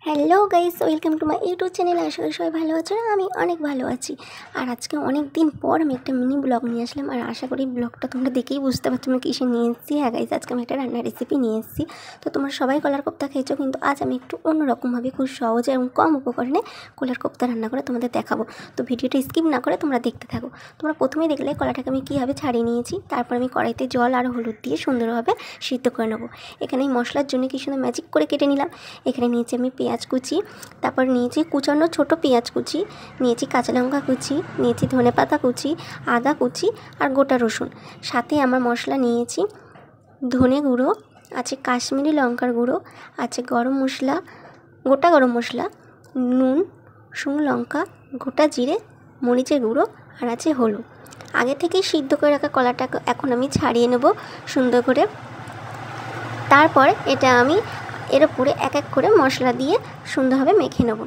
Hello guys, welcome to my YouTube channel. আশা করি সবাই ভালো আছো। আমি অনেক ভালো আছি। আর আজকে অনেক দিন পর আমি একটা মিনি ব্লগ নিয়ে আসলাম। আর আশা করি ব্লগটা তোমরা দেখেই বুঝতে পারছো আমি কিসে নিয়ে এসেছি। হ্যাঁ গাইস, আজকে আমি একটা রান্নার রেসিপি নিয়ে এসেছি। তো তোমরা সবাই কলার কোপ্তা খেয়েছো, কিন্তু আজ আমি একটু অন্যরকমভাবে খুব সহজে এবং কম উপকরণে কলার কোপ্তা রান্না করে তোমাদের দেখাবো। তো ভিডিওটা স্কিপ না করে তোমরা দেখতে থাকো। তোমরা প্রথমেই দেখলে কলাটাকে আমি কীভাবে ছাড়িয়ে নিয়েছি। তারপর আমি কড়াইতে জল আর হলুদ দিয়ে সুন্দরভাবে সিদ্ধ করে নেবো। এখানে এই মশলার জন্য কি সুন্দর ম্যাজিক করে কেটে নিলাম। এখানে নিয়েছি আমি পেঁয়াজ কুচি, তারপর নিয়েছি কুচানো ছোট পেঁয়াজ কুচি, নিয়েছি কাঁচা লঙ্কা কুচি, নিয়েছি ধনেপাতা কুচি, আদা কুচি আর গোটা রসুন। সাথে আমার মশলা নিয়েছি ধনে গুঁড়ো, আছে কাশ্মীরি লঙ্কার গুঁড়ো, আছে গরম মশলা, গোটা গরম মশলা, নুন, শুকনো লঙ্কা, গোটা জিরে, মরিচের গুঁড়ো আর আছে হলুদ। আগে থেকেই সিদ্ধ করে রাখা কলাটা এখন আমি ছাড়িয়ে নেব সুন্দর করে। তারপর এটা আমি এর উপরে এক এক করে মশলা দিয়ে সুন্দরভাবে মেখে নেব।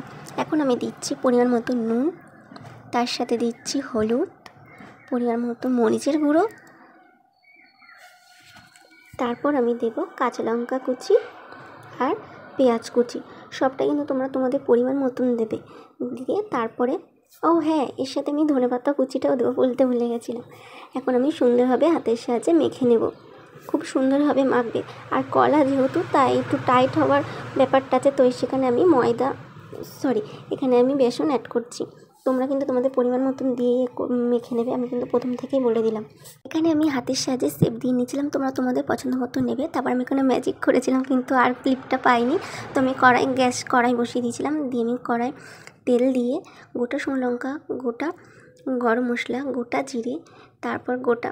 এখন আমি দিচ্ছি পরিমাণ মতো নুন, তার সাথে দিচ্ছি হলুদ, পরিমাণ মতো মরিচের গুঁড়ো, তারপর আমি দেব কাঁচা লঙ্কা কুচি আর পেঁয়াজ কুচি। সবটা কিন্তু তোমরা তোমাদের পরিমাণ মতন দেবে। দিয়ে তারপরে হ্যাঁ, এর সাথে আমি ধনেপাতা কুচিটাও দেবো, বলতে ভুলে গেছিলাম। এখন আমি সুন্দরভাবে হাতের সাহায্যে মেখে নেব। খুব সুন্দরভাবে মাখবে। আর কলা যেহেতু, তাই একটু টাইট হওয়ার ব্যাপারটা আছে, তো সেখানে আমি এখানে আমি বেসন অ্যাড করছি। তোমরা কিন্তু তোমাদের পরিমাণ মতন দিয়ে মেখে নেবে। আমি কিন্তু প্রথম থেকেই বলে দিলাম। এখানে আমি হাতের সাহায্যে শেপ দিয়ে নিয়েছিলাম, তোমরা তোমাদের পছন্দ মতো নেবে। তারপর আমি এখানে ম্যাজিক করেছিলাম, কিন্তু আর ক্লিপটা পাইনি। তো আমি কড়াই বসিয়ে দিয়েছিলাম। দিয়ে আমি কড়াই তেল দিয়ে গোটা শুকনো লঙ্কা, গোটা গরম মশলা, গোটা জিরে, তারপর গোটা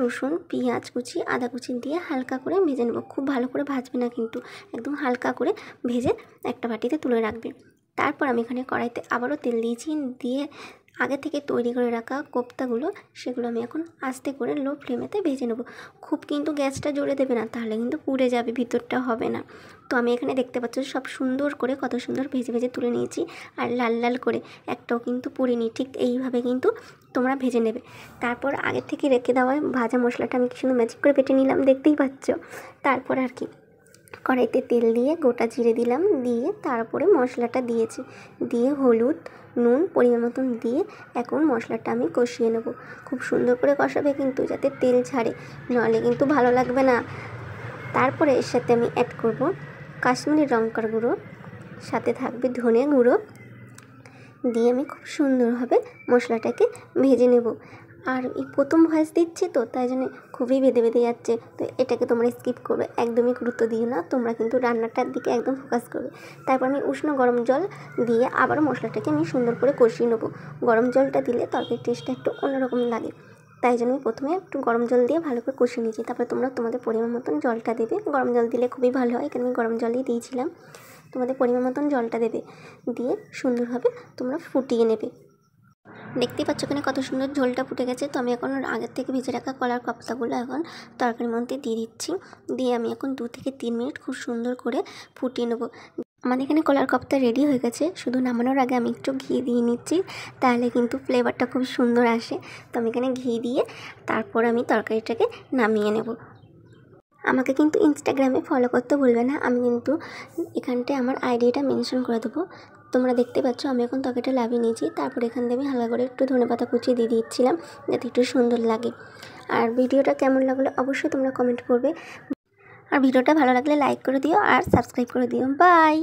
রসুন, পেঁয়াজ কুচি, আদা কুচি দিয়ে হালকা করে ভেজে নেব। খুব ভালো করে ভাজবে না, কিন্তু একদম হালকা করে ভেজে একটা বাটিতে তুলে রাখবে। তারপর আমি এখানে কড়াইতে আবারও তেল দিয়েছি। দিয়ে আগে থেকে তৈরি করে রাখা কোপ্তাগুলো, সেগুলো আমি এখন আস্তে করে লো ফ্লেমেতে ভেজে নেব। খুব কিন্তু গ্যাসটা জোরে দেবে না, তাহলে কিন্তু পুড়ে যাবে, ভিতরটা হবে না। তো আমি এখানে দেখতে পাচ্ছ সব সুন্দর করে কত সুন্দর ভেজে ভেজে তুলে নিয়েছি। আর লাল লাল করে একটাও কিন্তু পুড়িনি। ঠিক এইভাবে কিন্তু তোমরা ভেজে নেবে। তারপর আগের থেকে রেখে দেওয়া ভাজা মশলাটা আমি কি সুন্দর ম্যাজিক করে বেটে নিলাম, দেখতেই পাচ্ছ। তারপর আর কি কড়াইতে তেল দিয়ে গোটা জিরে দিলাম, দিয়ে তারপরে মশলাটা দিয়েছি। দিয়ে হলুদ, নুন পরিমাণ মতন দিয়ে এখন মশলাটা আমি কষিয়ে নেব। খুব সুন্দর করে কষাবে কিন্তু, যাতে তেল ছাড়ে, নাহলে কিন্তু ভালো লাগবে না। তারপরে এর সাথে আমি অ্যাড করব কাশ্মীরি লঙ্কার গুঁড়ো, সাথে থাকবে ধনে গুঁড়ো। দিয়ে আমি খুব সুন্দরভাবে মশলাটাকে ভেজে নেব। আর এই প্রথম ভয়েস দিচ্ছি, তো তাই জন্য খুবই বেঁধে বেঁধে যাচ্ছে। তো এটাকে তোমরা স্কিপ করবে, একদমই গুরুত্ব দিও না। তোমরা কিন্তু রান্নাটার দিকে একদম ফোকাস করবে। তারপর আমি উষ্ণ গরম জল দিয়ে আবারও মশলাটাকে আমি সুন্দর করে কষিয়ে নেবো। গরম জলটা দিলে তরকারির টেস্টটা একটু অন্যরকম লাগে, তাই জন্য আমি প্রথমে একটু গরম জল দিয়ে ভালো করে কষিয়ে নিয়েছি। তারপর তোমরা তোমাদের পরিমাণ মতন জলটা দেবে। গরম জল দিলে খুবই ভালো হয়, এখানে আমি গরম জলই দিয়েছিলাম। তোমাদের পরিমাণ মতন জলটা দেবে, দিয়ে সুন্দরভাবে তোমরা ফুটিয়ে নেবে। দেখতেই পাচ্ছ এখানে কত সুন্দর ঝোলটা ফুটে গেছে। তো আমি এখন আগের থেকে ভেজে রাখা কলার কোপ্তাগুলো এখন তরকারির মধ্যে দিয়ে দিচ্ছি। দিয়ে আমি এখন 2 থেকে 3 মিনিট খুব সুন্দর করে ফুটিয়ে নেবো। আমাদের এখানে কলার কোপ্তা রেডি হয়ে গেছে। শুধু নামানোর আগে আমি একটু ঘি দিয়ে নিচ্ছি, তাহলে কিন্তু ফ্লেভারটা খুব সুন্দর আসে। তো আমি এখানে ঘি দিয়ে তারপর আমি তরকারিটাকে নামিয়ে নেব। আমাকে কিন্তু ইনস্টাগ্রামে ফলো করতে ভুলবে না, আমি কিন্তু এখানটায় আমার আইডিটা মেনশন করে দেবো। তোমরা দেখতে পাচ্ছ আমি এখন তরকারিটা লাভিয়ে নিয়েছি। তারপর এখান থেকে আমি হালকা করে একটু ধনেপাতা কুচিয়ে দিয়ে দিচ্ছিলাম, যাতে একটু সুন্দর লাগে। আর ভিডিওটা কেমন লাগলো অবশ্যই তোমরা কমেন্ট করবে। আর ভিডিওটা ভালো লাগলে লাইক করে দিও আর সাবস্ক্রাইব করে দিও। বাই।